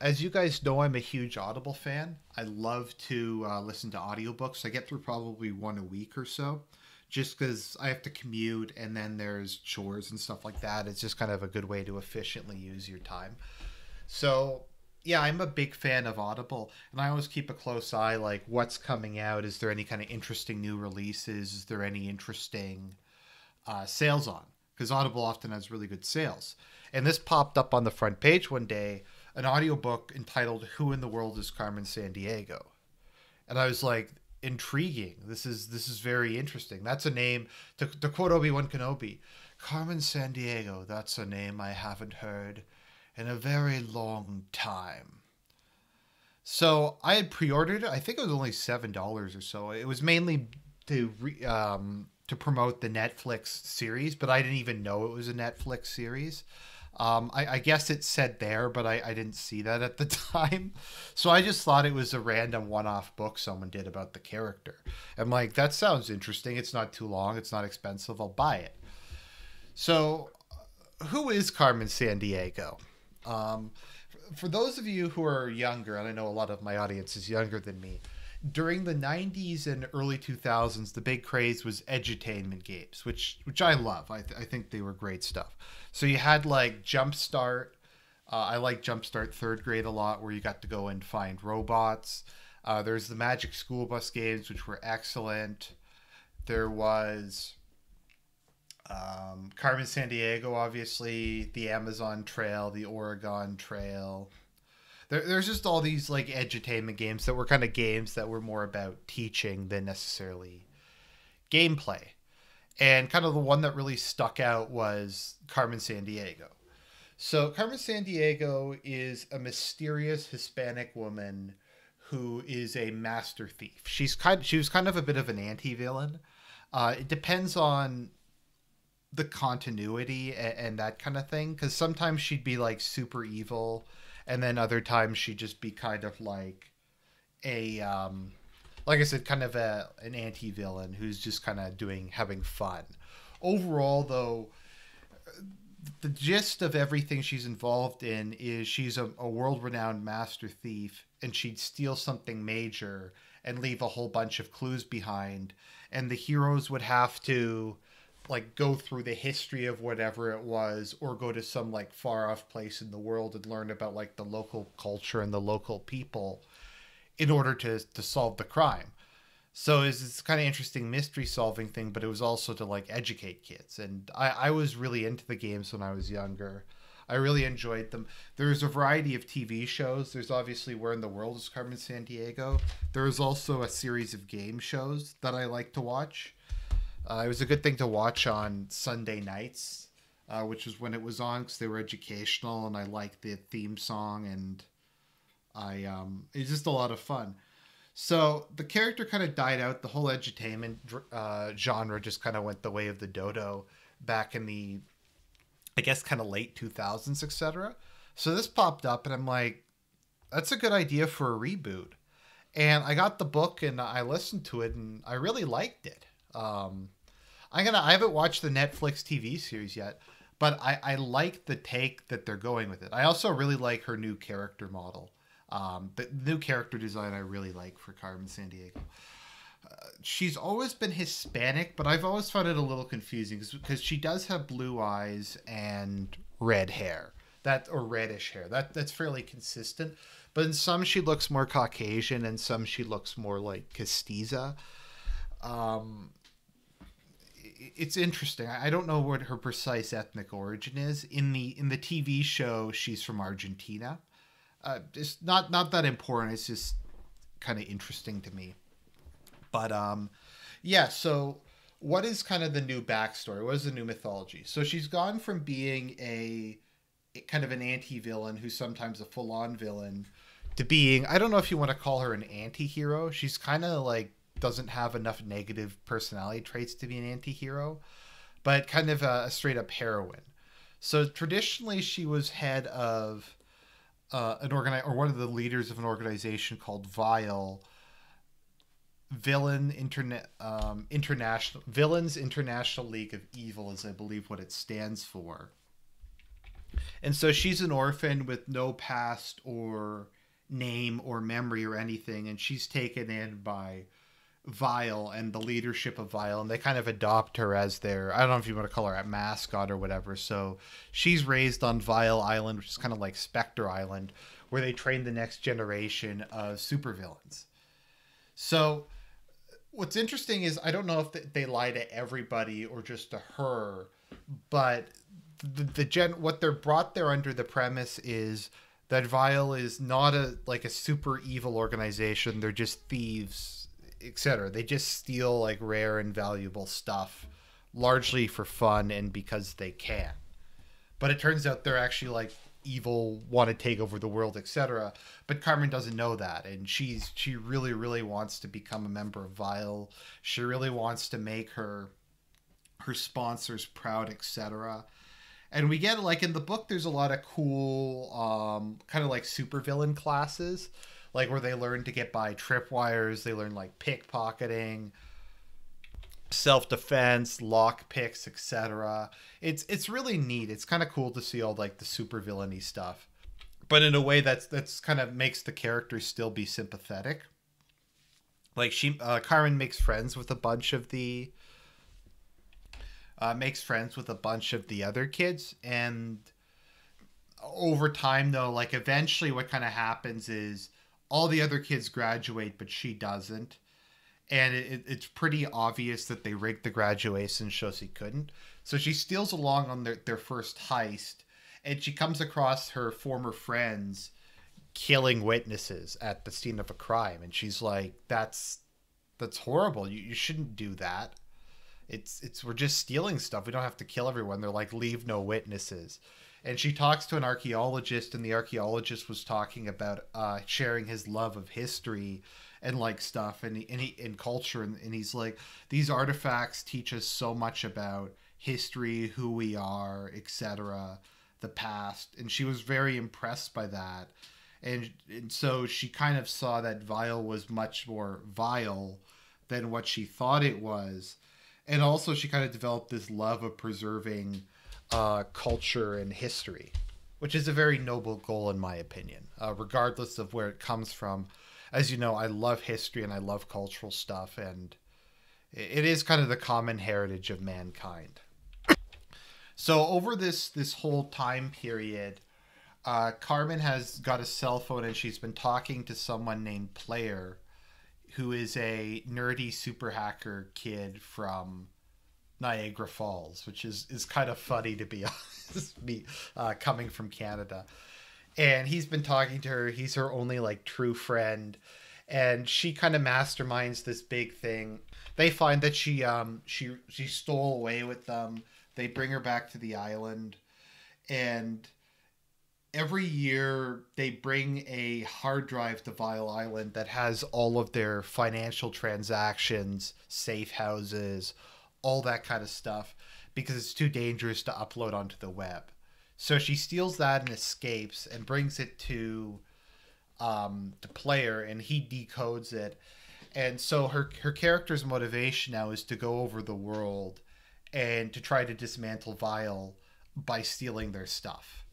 as you guys know, I'm a huge Audible fan. I love to listen to audiobooks. I get through probably one a week or so, just because I have to commute and then there's chores and stuff like that. It's just kind of a good way to efficiently use your time. So, yeah, I'm a big fan of Audible, and I always keep a close eye, like what's coming out. Is there any kind of interesting new releases? Is there any interesting sales on? Because Audible often has really good sales. And this popped up on the front page one day, an audiobook entitled "Who in the World is Carmen Sandiego?" And I was like, intriguing. This is very interesting. That's a name to quote Obi-Wan Kenobi. Carmen Sandiego, that's a name I haven't heard in a very long time. So I had pre-ordered it. I think it was only $7 or so. It was mainly to promote the Netflix series, but I didn't even know it was a Netflix series. I guess it said there, but I didn't see that at the time. So I just thought it was a random one-off book someone did about the character. I'm like, that sounds interesting. It's not too long. It's not expensive. I'll buy it. So, who is Carmen Sandiego? Um, for those of you who are younger, and I know a lot of my audience is younger than me, during the 90s and early 2000s, the big craze was edutainment games, which I love. I think they were great stuff. So you had like Jumpstart. I like Jumpstart third grade a lot, where you got to go and find robots. There's the Magic School Bus games, which were excellent. There was Carmen Sandiego, obviously, the Amazon Trail, the Oregon Trail. There's just all these like edutainment games that were kind of games that were more about teaching than necessarily gameplay. And kind of the one that really stuck out was Carmen Sandiego. So Carmen Sandiego is a mysterious Hispanic woman who is a master thief. She was kind of a bit of an anti-villain. It depends on the continuity and that kind of thing, because sometimes she'd be like super evil, and then other times she'd just be kind of a like I said, kind of an anti-villain who's just kind of having fun. Overall, though, the gist of everything she's involved in is she's a world-renowned master thief, and she'd steal something major and leave a whole bunch of clues behind, and the heroes would have to like go through the history of whatever it was, or go to some like far off place in the world and learn about like the local culture and the local people in order to solve the crime. So it's this kind of interesting mystery solving thing, but it was also to like educate kids. And I was really into the games when I was younger. I really enjoyed them. There's a variety of TV shows. There's obviously Where in the World is Carmen Sandiego. There's also a series of game shows that I like to watch. It was a good thing to watch on Sunday nights, which was when it was on, because they were educational, and I liked the theme song, and it's just a lot of fun. So the character kind of died out. The whole edutainment genre just kind of went the way of the dodo back in the, I guess, kind of late 2000s, etc. So this popped up, and I'm like, that's a good idea for a reboot. And I got the book, and I listened to it, and I really liked it. I haven't watched the Netflix TV series yet, but I like the take that they're going with it. I also really like her new character model. The new character design I really like for Carmen Sandiego. She's always been Hispanic, but I've always found it a little confusing because she does have blue eyes and red hair. Or reddish hair. That's fairly consistent. But in some she looks more Caucasian, and some she looks more like Castiza. It's interesting. I don't know what her precise ethnic origin is. In the TV show, she's from Argentina. It's not that important. It's just kind of interesting to me. But yeah. So what is kind of the new backstory? What is the new mythology? So she's gone from being a kind of an anti-villain who's sometimes a full-on villain to being, I don't know if you want to call her an anti-hero. She's kind of like doesn't have enough negative personality traits to be an anti-hero, but kind of a straight up heroine. So traditionally she was head of one of the leaders of an organization called Vile, International League of Evil is, I believe, what it stands for. And so she's an orphan with no past or name or memory or anything, and she's taken in by Vile and the leadership of Vile, and they kind of adopt her as their, I don't know if you want to call her a mascot or whatever. So she's raised on Vile Island, which is kind of like Spectre Island, where they train the next generation of supervillains. So what's interesting is I don't know if they lie to everybody or just to her, but what they're brought there under the premise is that Vile is not a like a super evil organization. They're just thieves, etc. They just steal like rare and valuable stuff, largely for fun and because they can. But it turns out they're actually like evil, want to take over the world, etc. But Carmen doesn't know that, and she really really wants to become a member of Vile. She really wants to make her sponsors proud, etc. And we get like in the book, there's a lot of cool kind of like supervillain classes, like where they learn to get by tripwires, they learn like pickpocketing, self-defense, lock picks, etc. It's really neat. It's kind of cool to see all like the supervillainy stuff, but in a way that's kind of makes the characters still be sympathetic. Like Carmen makes friends with a bunch of the other kids, and over time though, like eventually what kind of happens is all the other kids graduate but she doesn't, and it's pretty obvious that they rigged the graduation so she couldn't. So she steals along on their first heist, and she comes across her former friends killing witnesses at the scene of a crime, and she's like, that's horrible. You shouldn't do that. It's we're just stealing stuff. We don't have to kill everyone. They're like, leave no witnesses. And she talks to an archaeologist, and the archaeologist was talking about sharing his love of history and like stuff and he in culture, and he's like, these artifacts teach us so much about history, who we are, etc., the past. And she was very impressed by that. And so she kind of saw that Vile was much more vile than what she thought it was. And also she kind of developed this love of preserving culture and history, which is a very noble goal in my opinion, regardless of where it comes from. As you know, I love history and I love cultural stuff, and it is kind of the common heritage of mankind. So over this whole time period, Carmen has got a cell phone, and she's been talking to someone named Player, who is a nerdy super hacker kid from Niagara Falls, which is kind of funny to be honest, me coming from Canada. And he's been talking to her. He's her only like true friend, and she kind of masterminds this big thing. They find that she stole away with them. They bring her back to the island, and every year they bring a hard drive to Vile Island that has all of their financial transactions, safe houses, all that kind of stuff, because it's too dangerous to upload onto the web. So she steals that and escapes and brings it to the Player, and he decodes it. And so her character's motivation now is to go over the world and to try to dismantle Vile by stealing their stuff.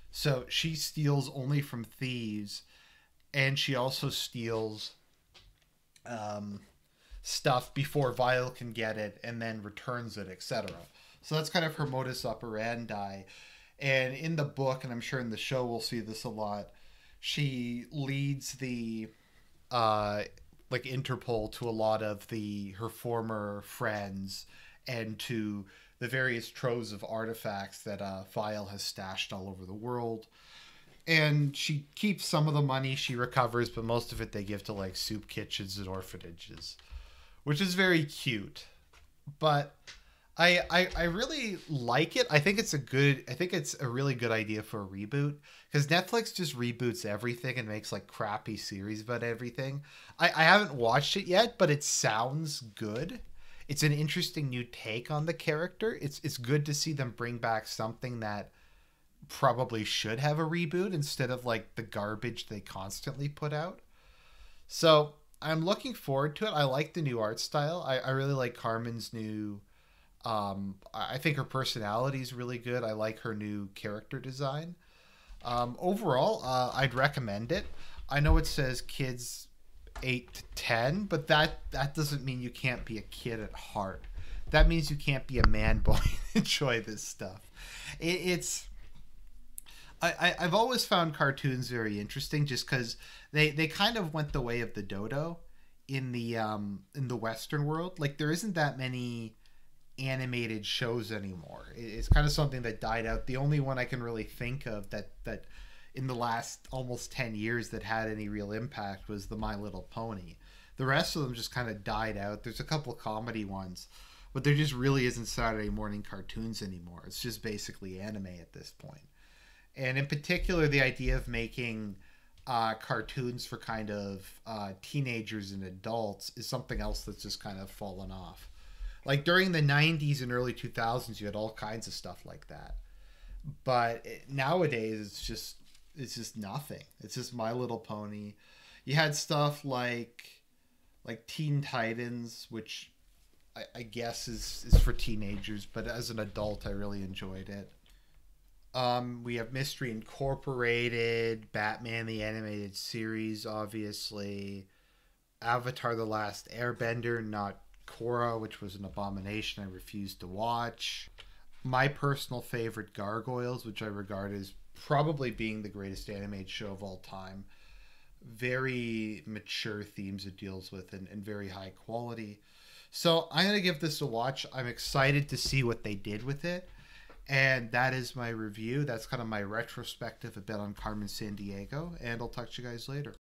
So she steals only from thieves, and she also steals stuff before Vile can get it, and then returns it, etc. So that's kind of her modus operandi. And in the book, and I'm sure in the show we'll see this a lot, she leads the like Interpol to a lot of her former friends, and to the various troves of artifacts that Vile has stashed all over the world. And she keeps some of the money she recovers, but most of it they give to like soup kitchens and orphanages, which is very cute. But I really like it. I think it's a really good idea for a reboot, because Netflix just reboots everything and makes like crappy series about everything. I haven't watched it yet, but it sounds good. It's an interesting new take on the character. It's good to see them bring back something that probably should have a reboot instead of like the garbage they constantly put out. So I'm looking forward to it. I like the new art style. I really like Carmen's new I think her personality is really good. I like her new character design. Overall, I'd recommend it. I know it says kids 8 to 10, but that doesn't mean you can't be a kid at heart. That means you can't be a man boy and enjoy this stuff. It's I've always found cartoons very interesting just because they kind of went the way of the dodo in the Western world. Like there isn't that many animated shows anymore. It's kind of something that died out. The only one I can really think of that in the last almost 10 years that had any real impact was the My Little Pony. The rest of them just kind of died out. There's a couple comedy ones, but there just really isn't Saturday morning cartoons anymore. It's just basically anime at this point. And in particular, the idea of making cartoons for kind of teenagers and adults is something else that's just kind of fallen off. Like during the 90s and early 2000s, you had all kinds of stuff like that. But nowadays, it's just nothing. It's just My Little Pony. You had stuff like Teen Titans, which I guess is for teenagers, but as an adult, I really enjoyed it. We have Mystery Incorporated, Batman the Animated Series, obviously, Avatar: The Last Airbender, not Korra, which was an abomination I refused to watch. My personal favorite, Gargoyles, which I regard as probably being the greatest animated show of all time. Very mature themes it deals with and very high quality. So I'm going to give this a watch. I'm excited to see what they did with it. And that is my review. That's kind of my retrospective a bit on Carmen Sandiego. And I'll talk to you guys later.